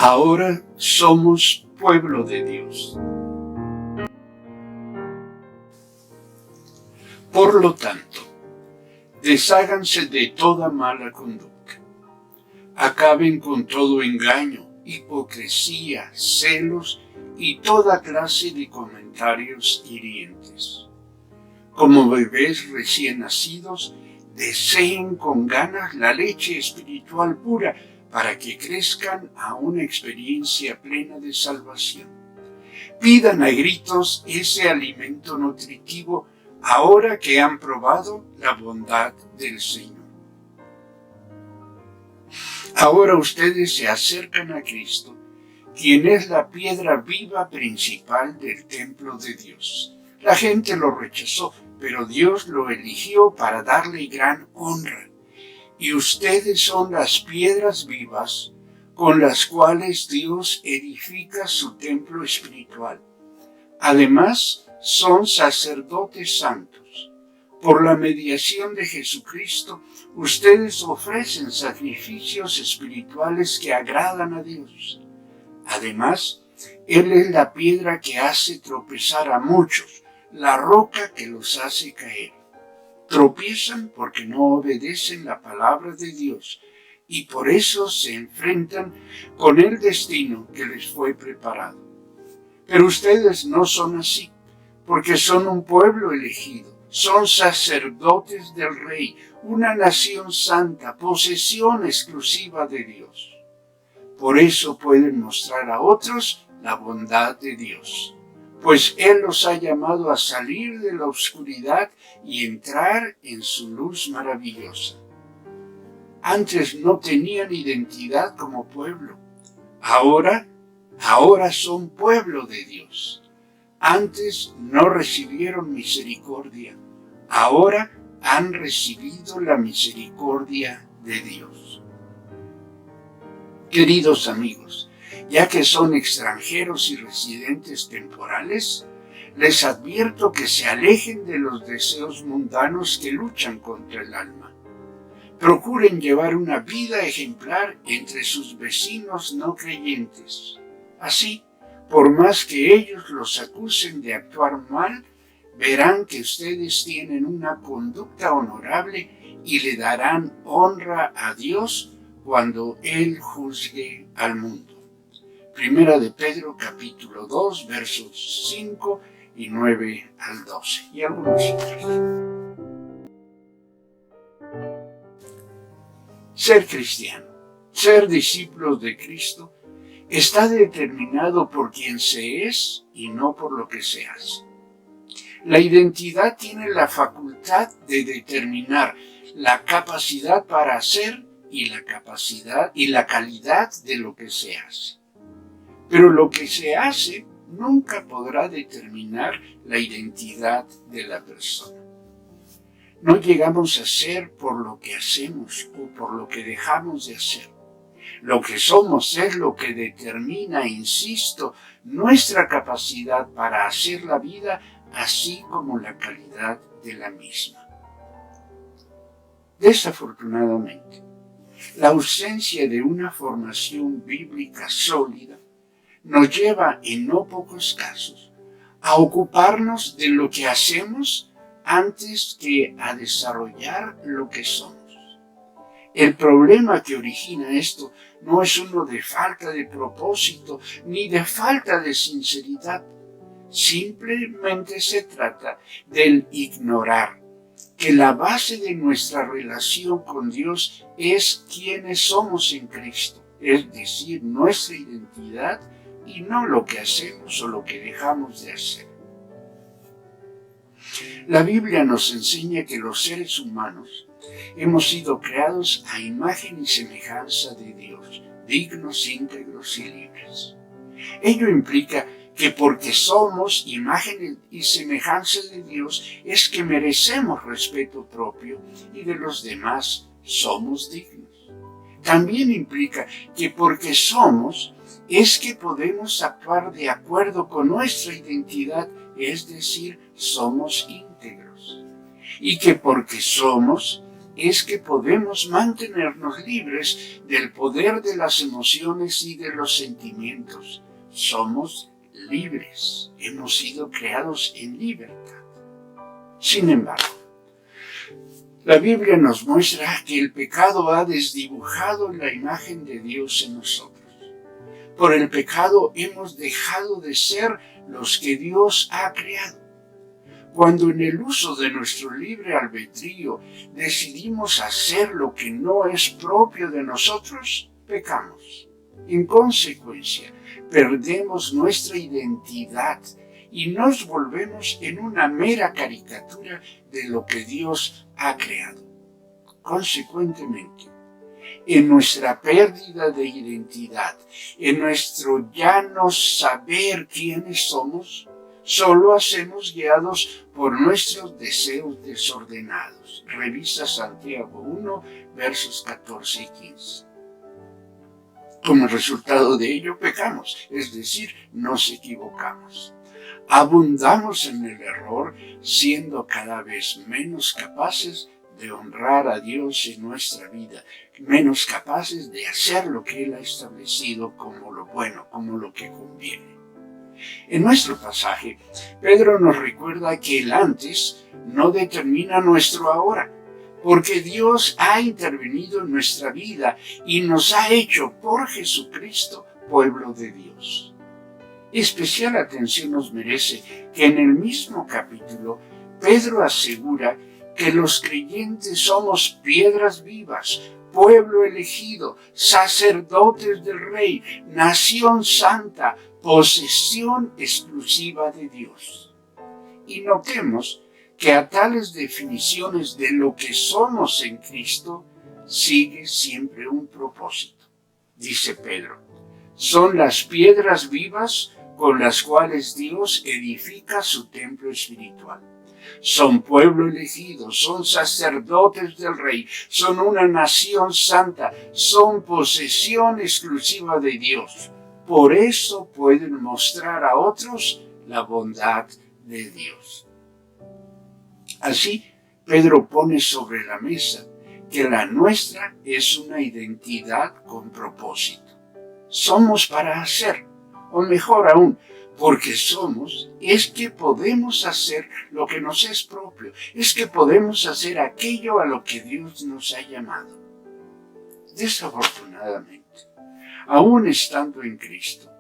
Ahora somos pueblo de Dios. Por lo tanto, desháganse de toda mala conducta. Acaben con todo engaño, hipocresía, celos y toda clase de comentarios hirientes. Como bebés recién nacidos, deseen con ganas la leche espiritual pura para que crezcan a una experiencia plena de salvación. Pidan a gritos ese alimento nutritivo ahora que han probado la bondad del Señor. Ahora ustedes se acercan a Cristo, quien es la piedra viva principal del templo de Dios. La gente lo rechazó, pero Dios lo eligió para darle gran honra. Y ustedes son las piedras vivas con las cuales Dios edifica su templo espiritual. Además, son sacerdotes santos. Por la mediación de Jesucristo, ustedes ofrecen sacrificios espirituales que agradan a Dios. Además, Él es la piedra que hace tropezar a muchos, la roca que los hace caer. Tropiezan porque no obedecen la palabra de Dios y por eso se enfrentan con el destino que les fue preparado. Pero ustedes no son así, porque son un pueblo elegido, son sacerdotes del Rey, una nación santa, posesión exclusiva de Dios. Por eso pueden mostrar a otros la bondad de Dios, pues Él los ha llamado a salir de la oscuridad y entrar en su luz maravillosa. Antes no tenían identidad como pueblo, ahora son pueblo de Dios. Antes no recibieron misericordia, ahora han recibido la misericordia de Dios. Queridos amigos, ya que son extranjeros y residentes temporales, les advierto que se alejen de los deseos mundanos que luchan contra el alma. Procuren llevar una vida ejemplar entre sus vecinos no creyentes. Así, por más que ellos los acusen de actuar mal, verán que ustedes tienen una conducta honorable y le darán honra a Dios cuando Él juzgue al mundo. Primera de Pedro, capítulo 2, versos 5 y 9 al 12. Y algunos otros. Ser cristiano, ser discípulos de Cristo, está determinado por quien se es y no por lo que se hace. La identidad tiene la facultad de determinar la capacidad para hacer y la capacidad y la calidad de lo que se hace. Pero lo que se hace nunca podrá determinar la identidad de la persona. No llegamos a ser por lo que hacemos o por lo que dejamos de hacer. Lo que somos es lo que determina, insisto, nuestra capacidad para hacer la vida, así como la calidad de la misma. Desafortunadamente, la ausencia de una formación bíblica sólida nos lleva, en no pocos casos, a ocuparnos de lo que hacemos antes que a desarrollar lo que somos. El problema que origina esto no es uno de falta de propósito ni de falta de sinceridad. Simplemente se trata del ignorar que la base de nuestra relación con Dios es quienes somos en Cristo, es decir, nuestra identidad y no lo que hacemos o lo que dejamos de hacer. La Biblia nos enseña que los seres humanos hemos sido creados a imagen y semejanza de Dios, dignos, íntegros y libres. Ello implica que porque somos imagen y semejanza de Dios es que merecemos respeto propio y de los demás somos dignos. También implica que porque somos es que podemos actuar de acuerdo con nuestra identidad, es decir, somos íntegros. Y que porque somos es que podemos mantenernos libres del poder de las emociones y de los sentimientos. Somos libres, hemos sido creados en libertad. Sin embargo, la Biblia nos muestra que el pecado ha desdibujado la imagen de Dios en nosotros. Por el pecado hemos dejado de ser los que Dios ha creado. Cuando en el uso de nuestro libre albedrío decidimos hacer lo que no es propio de nosotros, pecamos. En consecuencia, perdemos nuestra identidad y nos volvemos en una mera caricatura de lo que Dios ha creado. Consecuentemente, en nuestra pérdida de identidad, en nuestro ya no saber quiénes somos, solo hacemos guiados por nuestros deseos desordenados. Revisa Santiago 1, versos 14 y 15. Como resultado de ello, pecamos, es decir, nos equivocamos. Abundamos en el error, siendo cada vez menos capaces de honrar a Dios en nuestra vida, menos capaces de hacer lo que Él ha establecido como lo bueno, como lo que conviene. En nuestro pasaje, Pedro nos recuerda que el antes no determina nuestro ahora, porque Dios ha intervenido en nuestra vida y nos ha hecho por Jesucristo pueblo de Dios. Especial atención nos merece que en el mismo capítulo Pedro asegura que los creyentes somos piedras vivas, pueblo elegido, sacerdotes del Rey, nación santa, posesión exclusiva de Dios. Y notemos que a tales definiciones de lo que somos en Cristo sigue siempre un propósito. Dice Pedro, son las piedras vivas con las cuales Dios edifica su templo espiritual. Son pueblo elegido, son sacerdotes del Rey, son una nación santa, son posesión exclusiva de Dios. Por eso pueden mostrar a otros la bondad de Dios. Así, Pedro pone sobre la mesa que la nuestra es una identidad con propósito. Somos para hacer, o mejor aún, porque somos, es que podemos hacer lo que nos es propio, es que podemos hacer aquello a lo que Dios nos ha llamado. Desafortunadamente, aún estando en Cristo,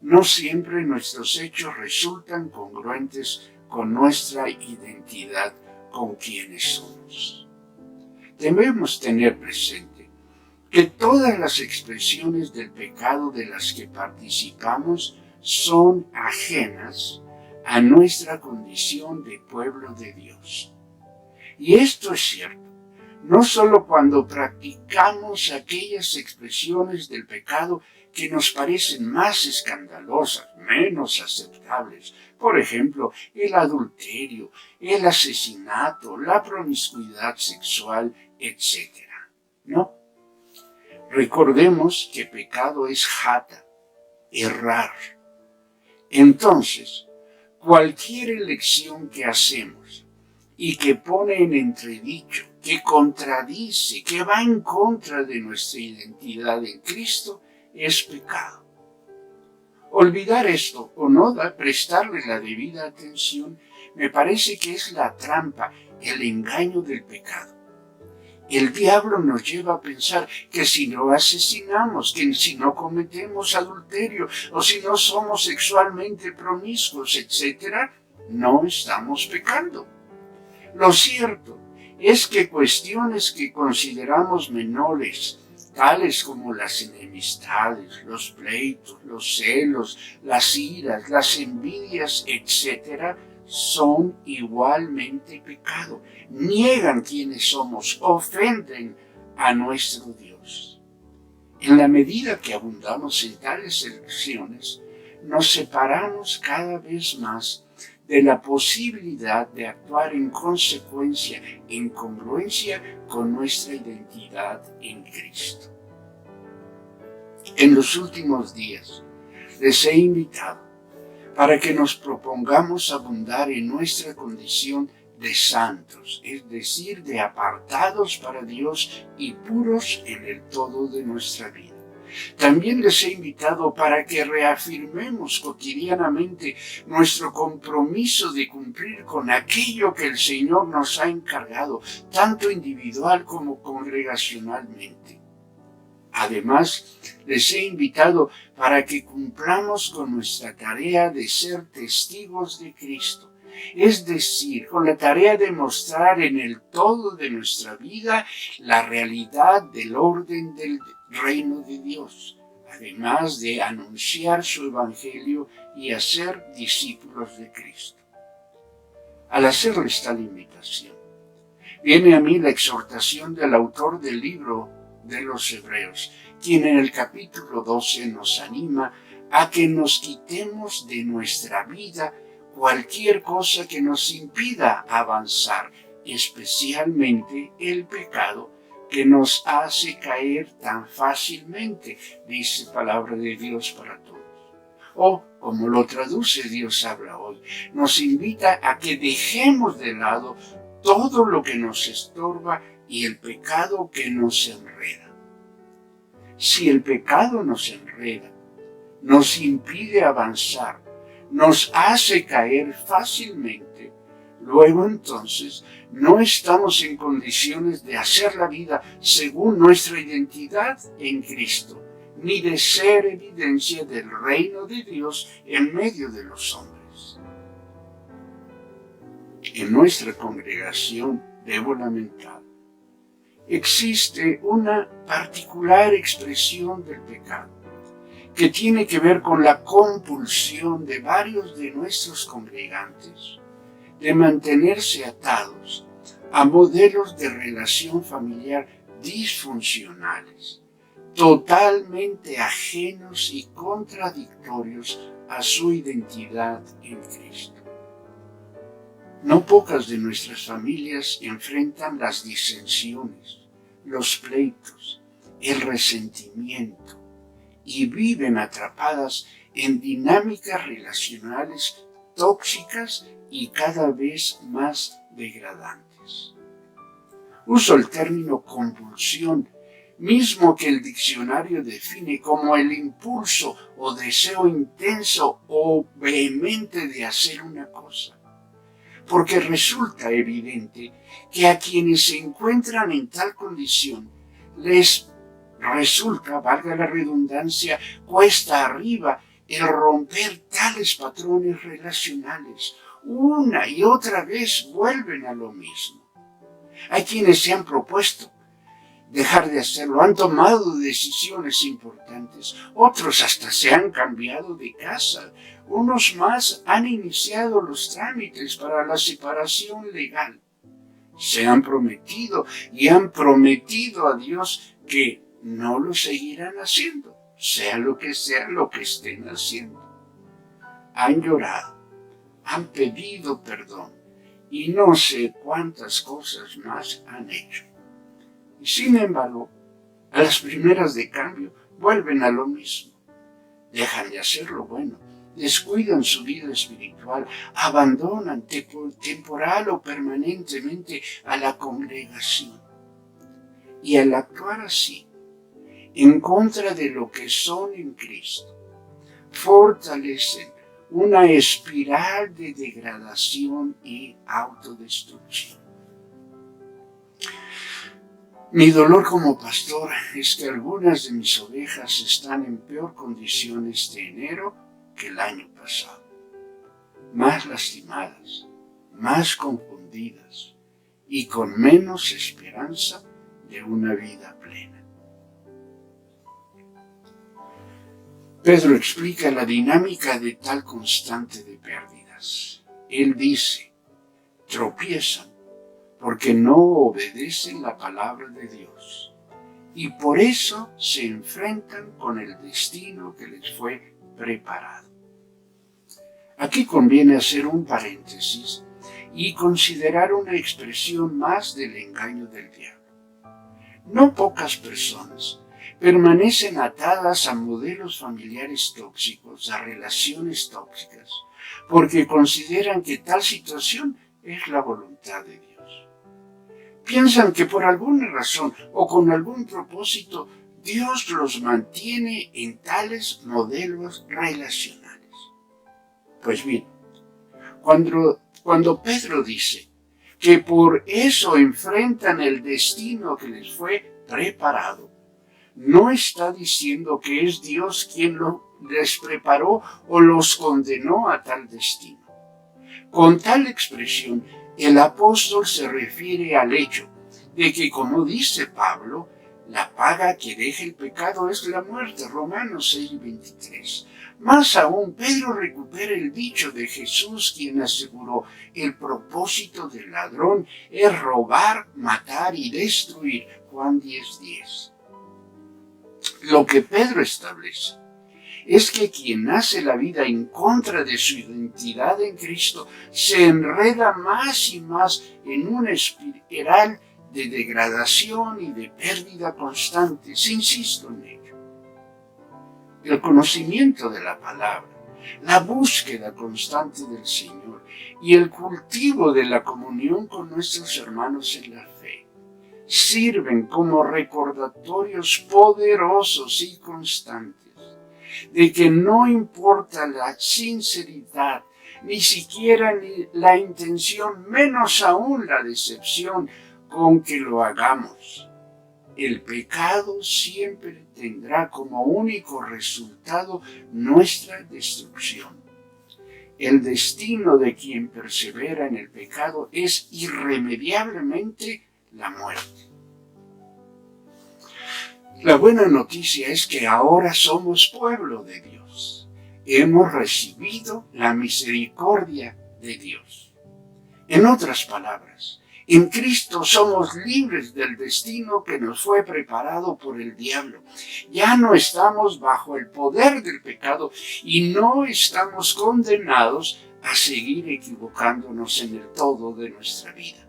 no siempre nuestros hechos resultan congruentes con nuestra identidad, con quienes somos. Debemos tener presente que todas las expresiones del pecado de las que participamos son ajenas a nuestra condición de pueblo de Dios. Y esto es cierto, no solo cuando practicamos aquellas expresiones del pecado que nos parecen más escandalosas, menos aceptables, por ejemplo, el adulterio, el asesinato, la promiscuidad sexual, etc. No. Recordemos que pecado es jata, errar. Entonces, cualquier elección que hacemos y que pone en entredicho, que contradice, que va en contra de nuestra identidad en Cristo, es pecado. Olvidar esto o no prestarle la debida atención me parece que es la trampa, el engaño del pecado. El diablo nos lleva a pensar que si no asesinamos, que si no cometemos adulterio o si no somos sexualmente promiscuos, etc., no estamos pecando. Lo cierto es que cuestiones que consideramos menores, tales como las enemistades, los pleitos, los celos, las iras, las envidias, etc., son igualmente pecado. Niegan quiénes somos, ofenden a nuestro Dios. En la medida que abundamos en tales elecciones, nos separamos cada vez más de la posibilidad de actuar en consecuencia, en congruencia con nuestra identidad en Cristo. En los últimos días les he invitado para que nos propongamos abundar en nuestra condición de santos, es decir, de apartados para Dios y puros en el todo de nuestra vida. También les he invitado para que reafirmemos cotidianamente nuestro compromiso de cumplir con aquello que el Señor nos ha encargado, tanto individual como congregacionalmente. Además, les he invitado para que cumplamos con nuestra tarea de ser testigos de Cristo, es decir, con la tarea de mostrar en el todo de nuestra vida la realidad del orden del reino de Dios, además de anunciar su evangelio y hacer discípulos de Cristo. Al hacerles tal invitación, viene a mí la exhortación del autor del libro de los Hebreos, quien en el capítulo 12 nos anima a que nos quitemos de nuestra vida cualquier cosa que nos impida avanzar, especialmente el pecado que nos hace caer tan fácilmente, dice palabra de Dios para todos. O, como lo traduce Dios habla hoy, nos invita a que dejemos de lado todo lo que nos estorba y el pecado que nos enreda. Si el pecado nos enreda, nos impide avanzar, nos hace caer fácilmente, luego entonces no estamos en condiciones de hacer la vida según nuestra identidad en Cristo, ni de ser evidencia del reino de Dios en medio de los hombres. En nuestra congregación, debo lamentar, existe una particular expresión del pecado que tiene que ver con la compulsión de varios de nuestros congregantes de mantenerse atados a modelos de relación familiar disfuncionales, totalmente ajenos y contradictorios a su identidad en Cristo. No pocas de nuestras familias enfrentan las disensiones, los pleitos, el resentimiento y viven atrapadas en dinámicas relacionales tóxicas y cada vez más degradantes. Uso el término compulsión, mismo que el diccionario define como el impulso o deseo intenso o vehemente de hacer una cosa, porque resulta evidente que a quienes se encuentran en tal condición les resulta, valga la redundancia, cuesta arriba el romper tales patrones relacionales. Una y otra vez vuelven a lo mismo. Hay quienes se han propuesto dejar de hacerlo, han tomado decisiones importantes, otros hasta se han cambiado de casa, unos más han iniciado los trámites para la separación legal. Se han prometido y han prometido a Dios que no lo seguirán haciendo, sea lo que estén haciendo. Han llorado, han pedido perdón y no sé cuántas cosas más han hecho. Y sin embargo, a las primeras de cambio vuelven a lo mismo. Dejan de hacer lo bueno, descuidan su vida espiritual, abandonan temporal o permanentemente a la congregación. Y al actuar así, en contra de lo que son en Cristo, fortalecen una espiral de degradación y autodestrucción. Mi dolor como pastor es que algunas de mis ovejas están en peor condición este enero que el año pasado, más lastimadas, más confundidas y con menos esperanza de una vida plena. Pedro explica la dinámica de tal constante de pérdidas. Él dice, tropiezan porque no obedecen la palabra de Dios y por eso se enfrentan con el destino que les fue preparado. Aquí conviene hacer un paréntesis y considerar una expresión más del engaño del diablo. No pocas personas permanecen atadas a modelos familiares tóxicos, a relaciones tóxicas, porque consideran que tal situación es la voluntad de Dios. Piensan que por alguna razón o con algún propósito Dios los mantiene en tales modelos relacionales. Pues bien, cuando Pedro dice que por eso enfrentan el destino que les fue preparado, no está diciendo que es Dios quien les preparó o los condenó a tal destino. Con tal expresión, el apóstol se refiere al hecho de que, como dice Pablo, la paga que deja el pecado es la muerte, Romanos 6:23. Más aún, Pedro recupera el dicho de Jesús, quien aseguró: el propósito del ladrón es robar, matar y destruir, Juan 10:10. Lo que Pedro establece es que quien hace la vida en contra de su identidad en Cristo se enreda más y más en una espiral de degradación y de pérdida constante. Se insisto en ello. El conocimiento de la palabra, la búsqueda constante del Señor y el cultivo de la comunión con nuestros hermanos en la fe sirven como recordatorios poderosos y constantes de que no importa la sinceridad, ni siquiera la intención, menos aún la decepción con que lo hagamos, el pecado siempre tendrá como único resultado nuestra destrucción. El destino de quien persevera en el pecado es irremediablemente la muerte. La buena noticia es que ahora somos pueblo de Dios. Hemos recibido la misericordia de Dios. En otras palabras, en Cristo somos libres del destino que nos fue preparado por el diablo. Ya no estamos bajo el poder del pecado y no estamos condenados a seguir equivocándonos en el todo de nuestra vida.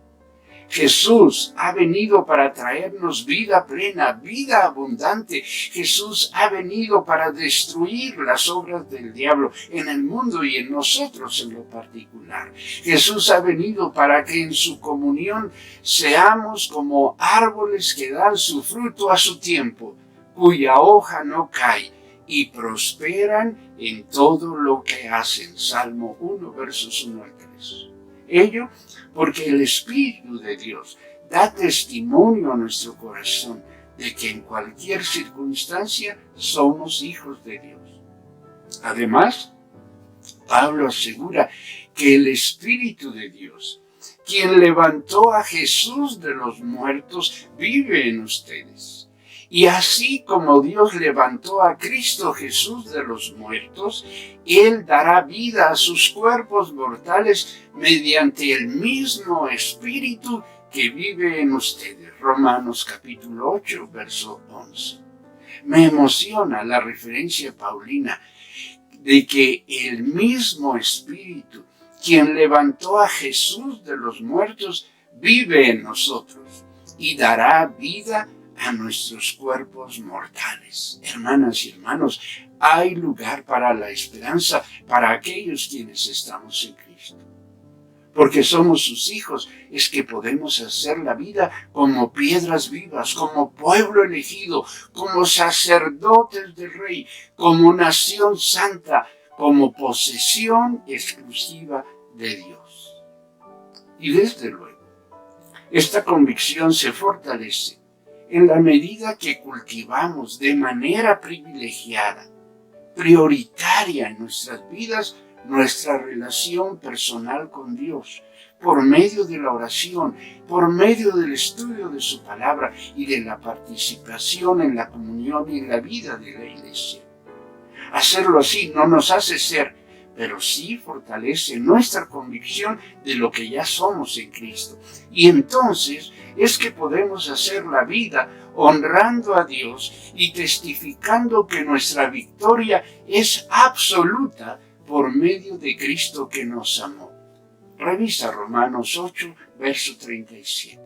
Jesús ha venido para traernos vida plena, vida abundante. Jesús ha venido para destruir las obras del diablo en el mundo y en nosotros en lo particular. Jesús ha venido para que en su comunión seamos como árboles que dan su fruto a su tiempo, cuya hoja no cae, y prosperan en todo lo que hacen. Salmo 1, versos 1 al 3. Ello porque el Espíritu de Dios da testimonio a nuestro corazón de que en cualquier circunstancia somos hijos de Dios. Además, Pablo asegura que el Espíritu de Dios, quien levantó a Jesús de los muertos, vive en ustedes. Y así como Dios levantó a Cristo Jesús de los muertos, Él dará vida a sus cuerpos mortales mediante el mismo Espíritu que vive en ustedes. Romanos capítulo 8, verso 11. Me emociona la referencia paulina de que el mismo Espíritu, quien levantó a Jesús de los muertos, vive en nosotros y dará vida a nuestros cuerpos mortales. Hermanas y hermanos, hay lugar para la esperanza para aquellos quienes estamos en Cristo. Porque somos sus hijos, es que podemos hacer la vida como piedras vivas, como pueblo elegido, como sacerdotes del Rey, como nación santa, como posesión exclusiva de Dios. Y desde luego, esta convicción se fortalece en la medida que cultivamos de manera privilegiada, prioritaria en nuestras vidas, nuestra relación personal con Dios, por medio de la oración, por medio del estudio de su palabra y de la participación en la comunión y en la vida de la iglesia. Hacerlo así no nos hace ser, pero sí fortalece nuestra convicción de lo que ya somos en Cristo. Y entonces es que podemos hacer la vida honrando a Dios y testificando que nuestra victoria es absoluta por medio de Cristo que nos amó. Revisa Romanos 8, verso 37.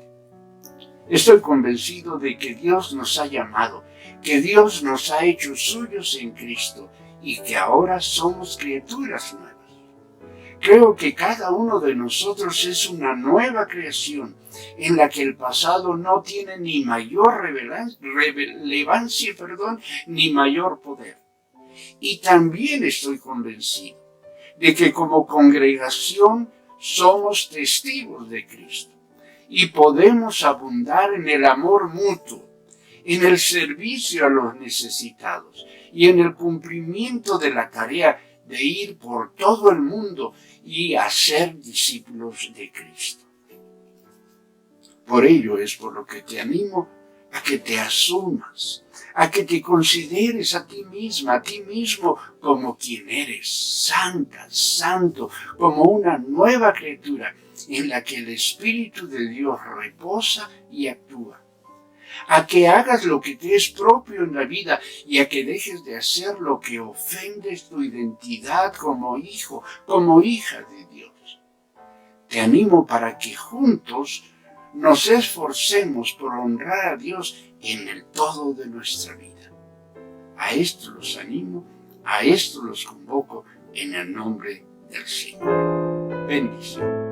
Estoy convencido de que Dios nos ha llamado, que Dios nos ha hecho suyos en Cristo y que ahora somos criaturas nuevas. Creo que cada uno de nosotros es una nueva creación en la que el pasado no tiene ni mayor relevancia, ni mayor poder. Y también estoy convencido de que como congregación somos testigos de Cristo y podemos abundar en el amor mutuo, en el servicio a los necesitados y en el cumplimiento de la tarea de ir por todo el mundo y hacer discípulos de Cristo. Por ello es por lo que te animo a que te asumas, a que te consideres a ti misma, a ti mismo como quien eres, santa, santo, como una nueva criatura en la que el Espíritu de Dios reposa y actúa. A que hagas lo que te es propio en la vida y a que dejes de hacer lo que ofende tu identidad como hijo, como hija de Dios. Te animo para que juntos nos esforcemos por honrar a Dios en el todo de nuestra vida. A esto los animo, a esto los convoco en el nombre del Señor. Bendición.